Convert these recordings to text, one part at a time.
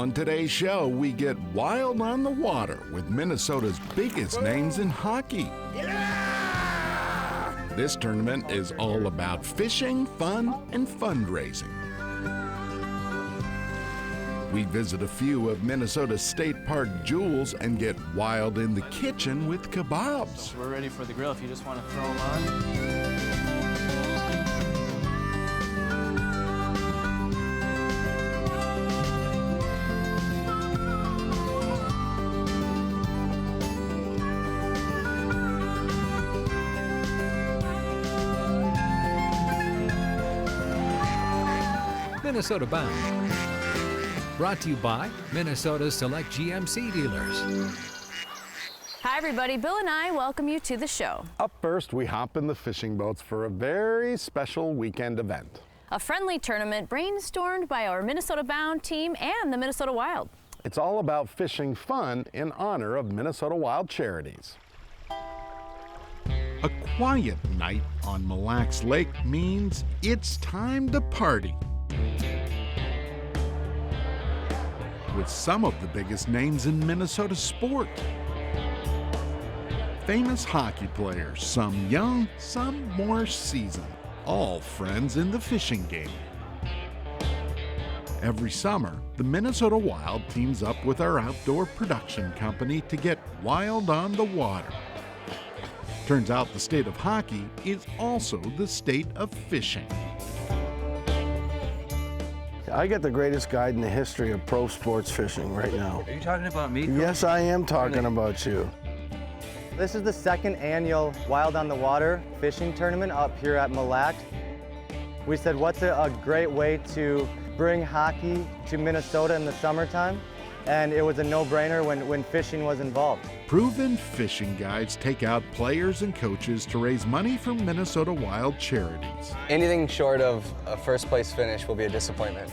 On today's show, we get wild on the water with Minnesota's biggest names in hockey. Yeah! This tournament is all about fishing, fun, and fundraising. We visit a few of Minnesota's state park jewels and get wild in the kitchen with Kabaobs. So we're ready for the grill if you just want to throw them on. Minnesota Bound. Brought to you by Minnesota's select GMC dealers. Hi everybody, Bill and I welcome you to the show. Up first, we hop in the fishing boats for a very special weekend event. A friendly tournament brainstormed by our Minnesota Bound team and the Minnesota Wild. It's all about fishing fun in honor of Minnesota Wild charities. A quiet night on Mille Lacs Lake means it's time to party. With some of the biggest names in Minnesota sport. Famous hockey players, some young, some more seasoned, all friends in the fishing game. Every summer, the Minnesota Wild teams up with our outdoor production company to get wild on the water. Turns out the state of hockey is also the state of fishing. I got the greatest guide in the history of pro sports fishing right now. Are you talking about me? Yes, I am talking about you. This is the second annual Wild on the Water fishing tournament up here at Mille Lacs. We said, what's a great way to bring hockey to Minnesota in the summertime? And it was a no-brainer when fishing was involved. Proven fishing guides take out players and coaches to raise money for Minnesota Wild charities. Anything short of a first place finish will be a disappointment.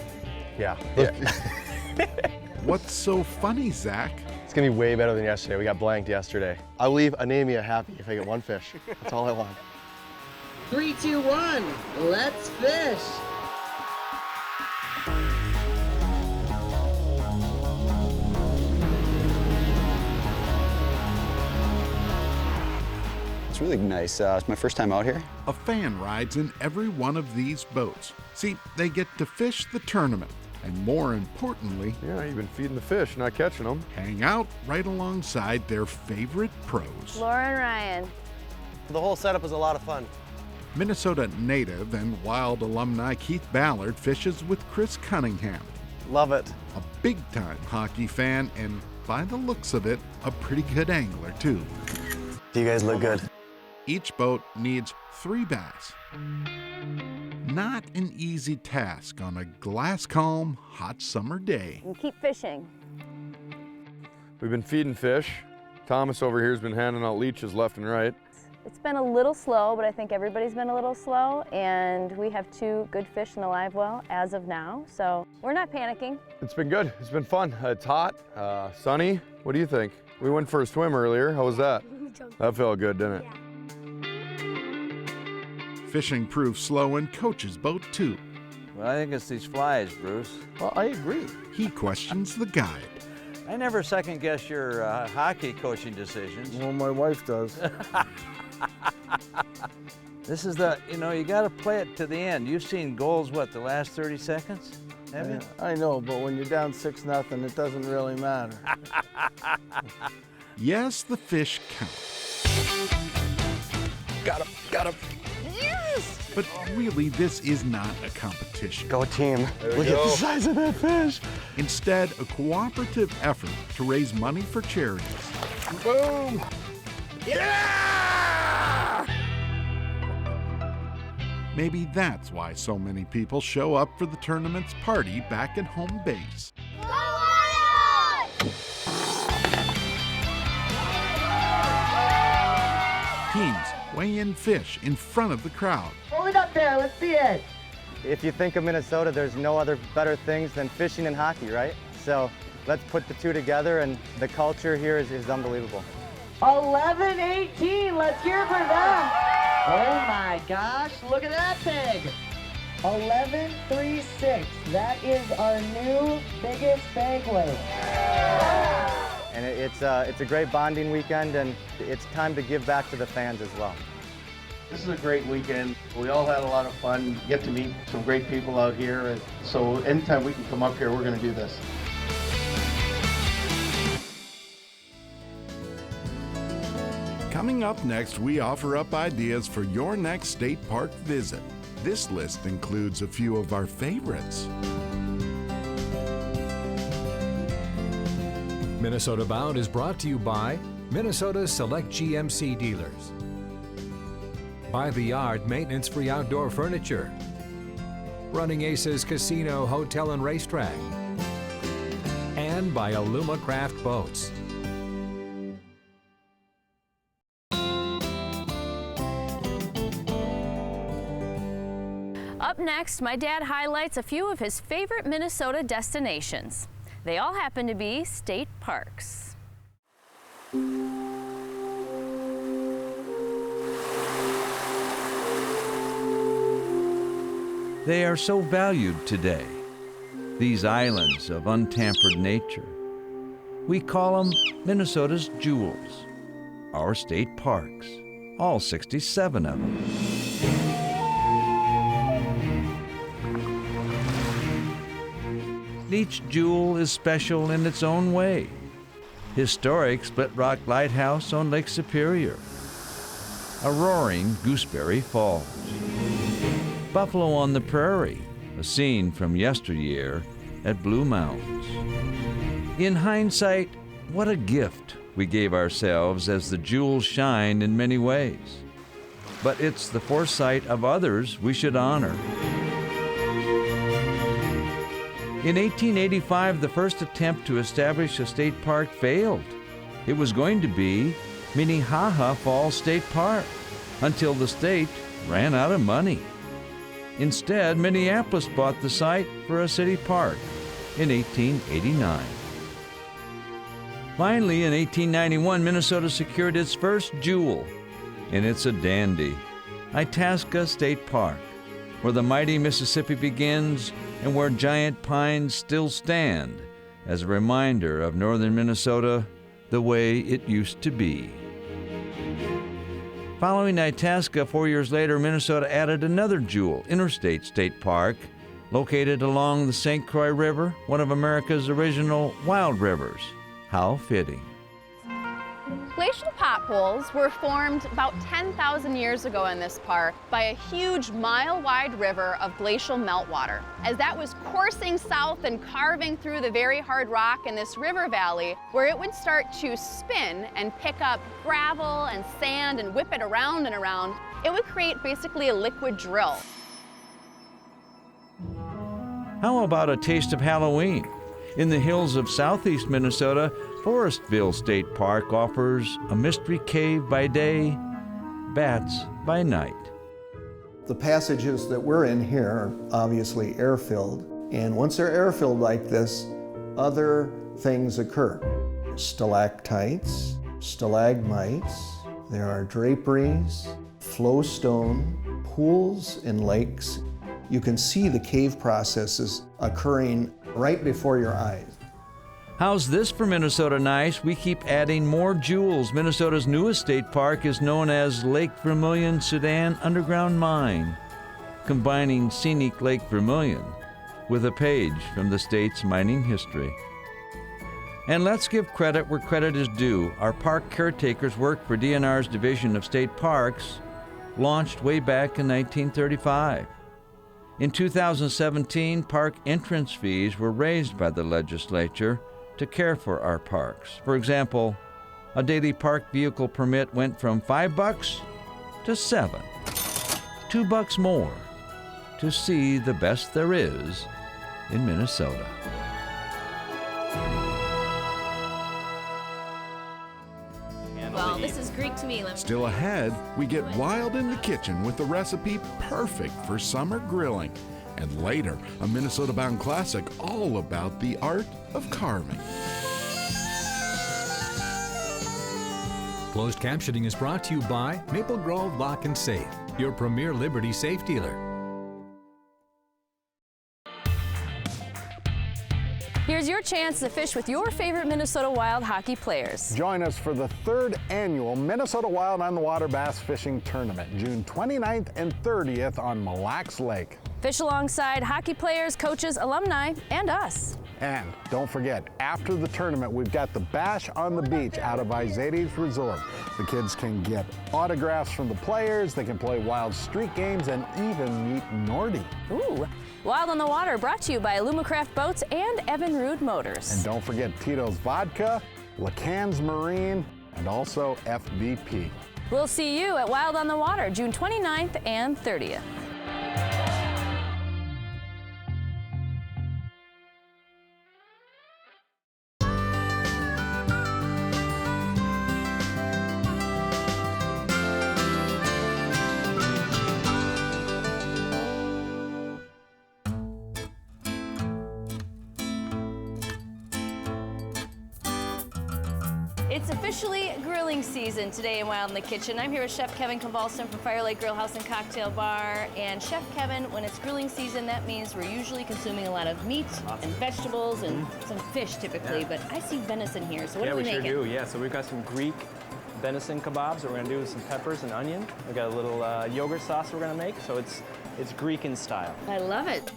Yeah. What's so funny, Zach? It's gonna be way better than yesterday. We got blanked yesterday. I'll leave Anemia happy if I get one fish. That's all I want. 3, 2, 1, let's fish. It's really nice. It's my first time out here. A fan rides in every one of these boats. See, they get to fish the tournament, and more importantly, yeah, you've been feeding the fish, not catching them. Hang out right alongside their favorite pros. Laura and Ryan. The whole setup was a lot of fun. Minnesota native and Wild alumni Keith Ballard fishes with Chris Cunningham. Love it. A big-time hockey fan, and by the looks of it, a pretty good angler too. You guys look good. Each boat needs 3 bass. Not an easy task on a glass-calm, hot summer day. And keep fishing. We've been feeding fish. Thomas over here has been handing out leeches left and right. It's been a little slow, but I think everybody's been a little slow, and we have 2 good fish in the live well as of now, so we're not panicking. It's been good. It's been fun. It's hot, sunny. What do you think? We went for a swim earlier. How was that? That felt good, didn't it? Yeah. Fishing proves slow in Coach's boat too. Well, I think it's these flies, Bruce. Well, I agree. He questions the guide. I never second guess your hockey coaching decisions. Well, my wife does. This is you got to play it to the end. You've seen goals, what, the last 30 seconds? Have you? I know, but when you're down 6-0, it doesn't really matter. Yes, the fish count. Got him. Yes! But really, this is not a competition. Go team. Look at the size of that fish. Instead, a cooperative effort to raise money for charities. Boom! Yeah! Maybe that's why so many people show up for the tournament's party back at home base. Go Wild! Teams weigh in fish in front of the crowd. Hold it up there, let's see it. If you think of Minnesota, there's no other better things than fishing and hockey, right? So let's put the 2 together, and the culture here is unbelievable. 11-18, let's hear it for them. Oh my gosh, look at that pig. 11.36. That is our new biggest banquet. And it's a great bonding weekend, and it's time to give back to the fans as well. This is a great weekend. We all had a lot of fun, get to meet some great people out here. And so anytime we can come up here, we're going to do this. Coming up next, we offer up ideas for your next state park visit. This list includes a few of our favorites. Minnesota Bound is brought to you by Minnesota's Select GMC dealers, by the Yard maintenance-free outdoor furniture, Running Aces Casino, Hotel and Racetrack, and by Aluma Craft Boats. Up next, my dad highlights a few of his favorite Minnesota destinations. They all happen to be state parks. They are so valued today, these islands of untampered nature. We call them Minnesota's jewels, our state parks, all 67 of them. Each jewel is special in its own way. Historic Split Rock Lighthouse on Lake Superior, a roaring Gooseberry Falls, Buffalo on the Prairie, a scene from yesteryear at Blue Mountains. In hindsight, what a gift we gave ourselves as the jewels shine in many ways. But it's the foresight of others we should honor. In 1885, the first attempt to establish a state park failed. It was going to be Minnehaha Falls State Park until the state ran out of money. Instead, Minneapolis bought the site for a city park in 1889. Finally, in 1891, Minnesota secured its first jewel, and it's a dandy, Itasca State Park, where the mighty Mississippi begins and where giant pines still stand as a reminder of northern Minnesota the way it used to be. Following Itasca, 4 years later, Minnesota added another jewel, Interstate State Park, located along the St. Croix River, one of America's original wild rivers. How fitting. Glacial potholes were formed about 10,000 years ago in this park by a huge mile-wide river of glacial meltwater. As that was coursing south and carving through the very hard rock in this river valley, where it would start to spin and pick up gravel and sand and whip it around and around, it would create basically a liquid drill. How about a taste of Halloween? In the hills of southeast Minnesota, Forestville State Park offers a mystery cave by day, bats by night. The passages that we're in here are obviously air-filled, and once they're air-filled like this, other things occur. Stalactites, stalagmites, there are draperies, flowstone, pools and lakes. You can see the cave processes occurring right before your eyes. How's this for Minnesota nice? We keep adding more jewels. Minnesota's newest state park is known as Lake Vermilion Sudan Underground Mine, combining scenic Lake Vermilion with a page from the state's mining history. And let's give credit where credit is due. Our park caretakers worked for DNR's Division of State Parks, launched way back in 1935. In 2017, park entrance fees were raised by the legislature to care for our parks. For example, a daily park vehicle permit went from $5 to $7, $2 more to see the best there is in Minnesota. Well, this is Greek to me. Still ahead, we get wild in the kitchen with a recipe perfect for summer grilling. And later, a Minnesota-bound classic all about the art of carving. Closed captioning is brought to you by Maple Grove Lock and Safe, your premier Liberty safe dealer. Here's your chance to fish with your favorite Minnesota Wild hockey players. Join us for the 3rd annual Minnesota Wild on the Water Bass Fishing Tournament, June 29th and 30th on Mille Lacs Lake. Fish alongside hockey players, coaches, alumni, and us. And don't forget, after the tournament, we've got the Bash on the Beach out of Izades Resort. The kids can get autographs from the players, they can play wild street games, and even meet Nordy. Ooh. Wild on the Water brought to you by Lumacraft Boats and Evinrude Motors. And don't forget Tito's Vodka, LeCan's Marine, and also FVP. We'll see you at Wild on the Water, June 29th and 30th. It's officially grilling season today in Wild in the Kitchen. I'm here with Chef Kevin Convalson from Firelight Grill House and Cocktail Bar. And Chef Kevin, when it's grilling season, that means we're usually consuming a lot of meat and vegetables and some fish typically, but I see venison here, so what are we making? Yeah, we sure do. Yeah, so we've got some Greek venison kebabs that we're gonna do with some peppers and onion. We've got a little yogurt sauce we're gonna make, so it's Greek in style. I love it.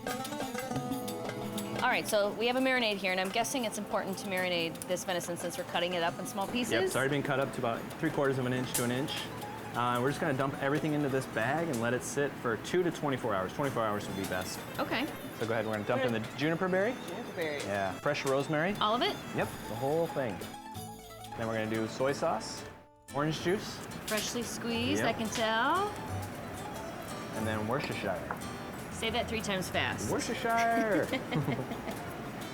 All right, so we have a marinade here, and I'm guessing it's important to marinate this venison since we're cutting it up in small pieces? Yep, it's already been cut up to about 3/4 of an inch to an inch. We're just gonna dump everything into this bag and let it sit for 2 to 24 hours. 24 hours would be best. Okay. So go ahead, we're gonna dump in the juniper berry. Juniper berry. Yeah, fresh rosemary. All of it? Yep, the whole thing. Then we're gonna do soy sauce, orange juice. Freshly squeezed, Yep. I can tell. And then Worcestershire. Say that 3 times fast. Worcestershire!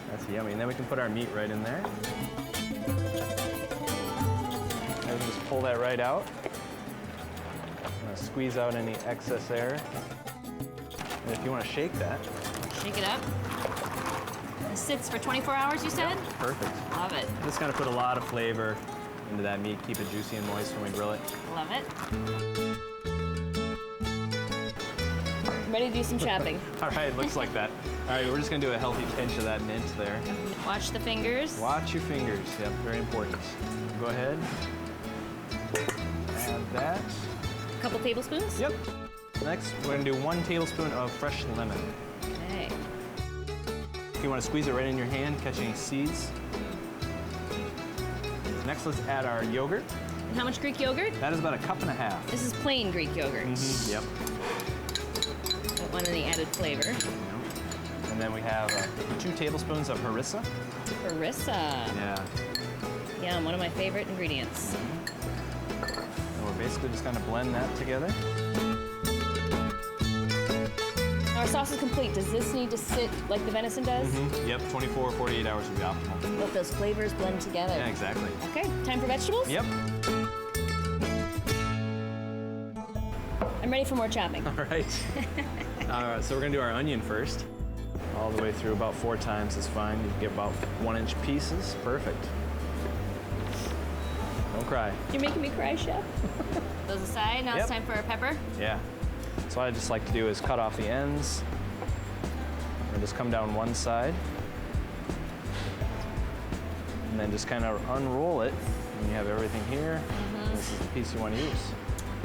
That's yummy. And then we can put our meat right in there. And we can just pull that right out. I'm gonna squeeze out any excess air. And if you want to shake that. Shake it up. It sits for 24 hours, you said? Yep, perfect. Love it. Just gonna put a lot of flavor into that meat, keep it juicy and moist when we grill it. Love it. I'm ready to do some chopping. All right, looks like that. All right, we're just gonna do a healthy pinch of that mint there. Watch the fingers. Watch your fingers, yep, very important. Go ahead, add that. A couple tablespoons? Yep. Next, we're gonna do 1 tablespoon of fresh lemon. Okay. If you wanna squeeze it right in your hand, catch any seeds. Next, let's add our yogurt. And how much Greek yogurt? That is about 1.5 cups. This is plain Greek yogurt. Mm-hmm. Yep. Don't want any added flavor. And then we have 2 tablespoons of harissa. Harissa. Yeah. Yum, one of my favorite ingredients. And we're basically just gonna blend that together. Our sauce is complete. Does this need to sit like the venison does? Mm-hmm. Yep, 24 or 48 hours would be optimal. Let those flavors blend together. Yeah, exactly. Okay, time for vegetables? Yep. I'm ready for more chopping. All right. All right, so we're gonna do our onion first. All the way through, about 4 times is fine. You can get about 1-inch pieces. Perfect. Don't cry. You're making me cry, Chef. Those aside, now It's time for our pepper. Yeah. So what I just like to do is cut off the ends and just come down one side. And then just kind of unroll it. And you have everything here. Mm-hmm. This is the piece you want to use.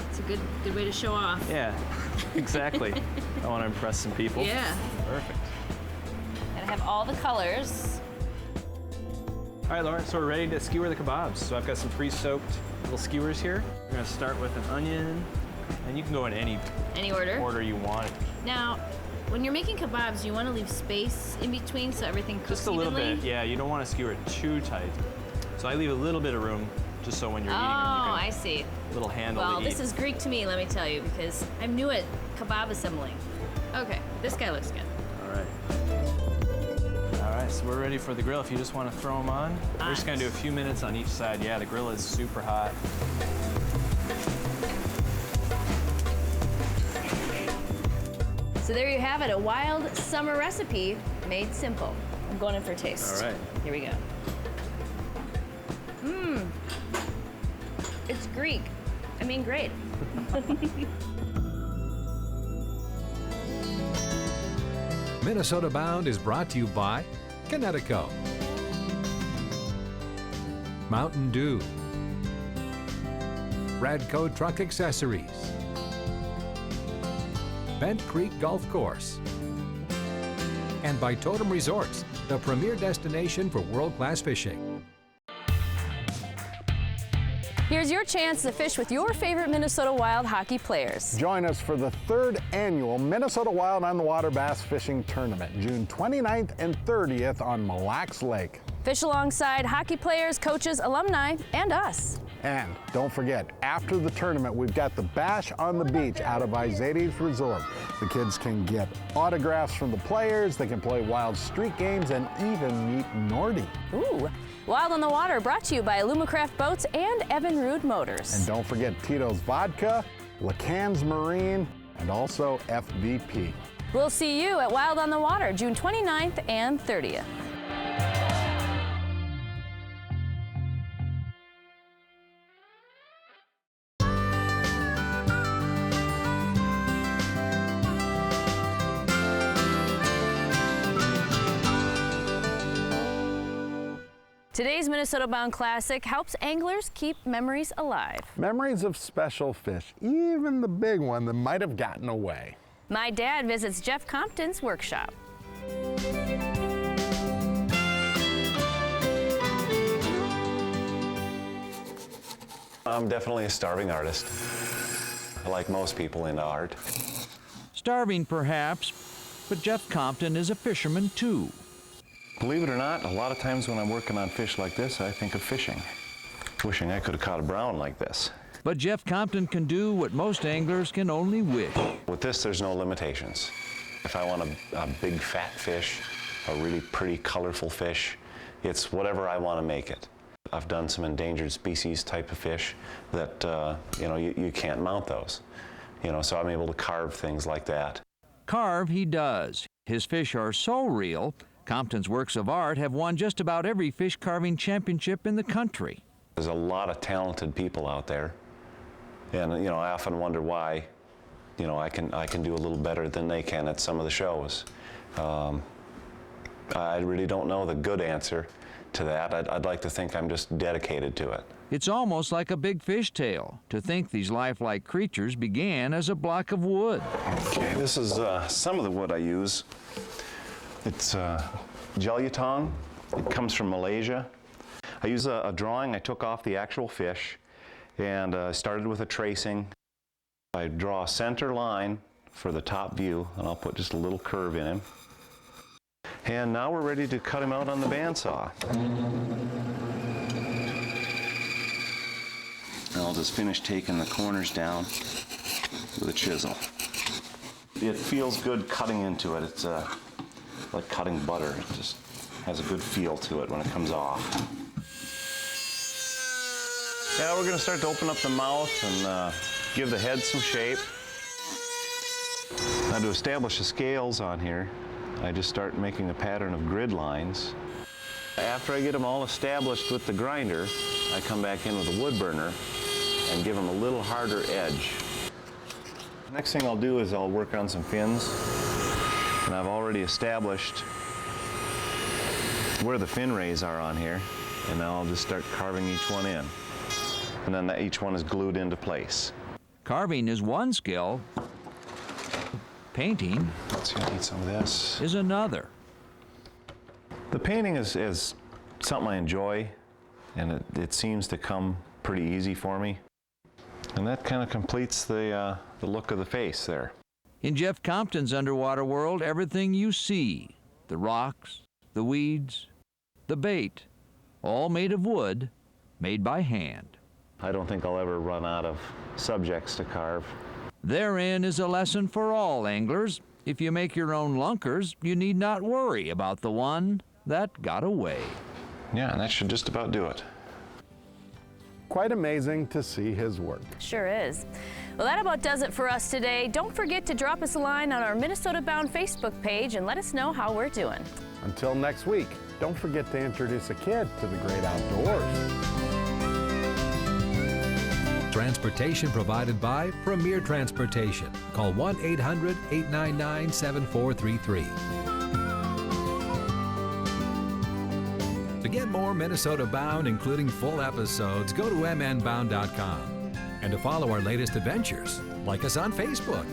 It's a good way to show off. Yeah, exactly. I want to impress some people. Yeah. Perfect. Gotta have all the colors. All right, Lauren, so we're ready to skewer the kebabs. So I've got some pre-soaked little skewers here. We're gonna start with an onion, and you can go in any order you want. Now, when you're making kebabs, you want to leave space in between so everything cooks Just a little evenly? bit, yeah. You don't want to skewer it too tight. So I leave a little bit of room just so when you're eating them, you can I see. little handle Well, to this eat. is Greek to me, let me tell you, because I'm new at kebab assembling. Okay, this guy looks good. All right. All right, so we're ready for the grill. If you just want to throw them on, we're just gonna do a few minutes on each side. Yeah, the grill is super hot. So there you have it, a wild summer recipe made simple. I'm going in for a taste. All right. Here we go. Mmm. It's Greek. I mean, great. Minnesota Bound is brought to you by Connecticut, Mountain Dew, Radco Truck Accessories, Bent Creek Golf Course, and by Totem Resorts, the premier destination for world-class fishing. Here's your chance to fish with your favorite Minnesota Wild hockey players. Join us for the 3rd annual Minnesota Wild on the Water Bass Fishing Tournament, June 29th and 30th on Mille Lacs Lake. Fish alongside hockey players, coaches, alumni, and us. And don't forget, after the tournament, we've got the Bash on the Beach out of Izades Resort. The kids can get autographs from the players, they can play wild street games, and even meet Nordy. Ooh. Wild on the Water brought to you by Lumacraft Boats and Evinrude Motors. And don't forget Tito's Vodka, LeCans Marine, and also FVP. We'll see you at Wild on the Water, June 29th and 30th. Today's Minnesota Bound Classic helps anglers keep memories alive. Memories of special fish, even the big one that might have gotten away. My dad visits Jeff Compton's workshop. I'm definitely a starving artist, like most people into art. Starving perhaps, but Jeff Compton is a fisherman too. Believe it or not, a lot of times when I'm working on fish like this, I think of fishing. Wishing I could have caught a brown like this. But Jeff Compton can do what most anglers can only wish. With this, there's no limitations. If I want a big fat fish, a really pretty colorful fish, it's whatever I want to make it. I've done some endangered species type of fish that, you can't mount those. So I'm able to carve things like that. Carve he does. His fish are so real, Compton's works of art have won just about every fish carving championship in the country. There's a lot of talented people out there, and I often wonder why, I can do a little better than they can at some of the shows. I really don't know the good answer to that. I'd like to think I'm just dedicated to it. It's almost like a big fish tale to think these lifelike creatures began as a block of wood. Okay, this is some of the wood I use. It's Jelutong. It comes from Malaysia. I use a drawing I took off the actual fish, and started with a tracing. I draw a center line for the top view, and I'll put just a little curve in him. And now we're ready to cut him out on the bandsaw. And I'll just finish taking the corners down with a chisel. It feels good cutting into it. It's like cutting butter. It just has a good feel to it when it comes off. Now we're going to start to open up the mouth and give the head some shape. Now to establish the scales on here, I just start making a pattern of grid lines. After I get them all established with the grinder, I come back in with a wood burner and give them a little harder edge. Next thing I'll do is I'll work on some fins. And I've already established where the fin rays are on here, and now I'll just start carving each one in. And then each one is glued into place. Carving is one skill. Painting Let's see, I need some of this. Is another. The painting is something I enjoy, and it seems to come pretty easy for me. And that kind of completes the look of the face there. In Jeff Compton's underwater world, everything you see, the rocks, the weeds, the bait, all made of wood, made by hand. I don't think I'll ever run out of subjects to carve. Therein is a lesson for all anglers. If you make your own lunkers, you need not worry about the one that got away. Yeah, and that should just about do it. Quite amazing to see his work. Sure is. Well, that about does it for us today. Don't forget to drop us a line on our Minnesota Bound Facebook page and let us know how we're doing. Until next week, don't forget to introduce a kid to the great outdoors. Transportation provided by Premier Transportation. Call 1-800-899-7433. To get more Minnesota Bound, including full episodes, go to mnbound.com. And to follow our latest adventures, like us on Facebook.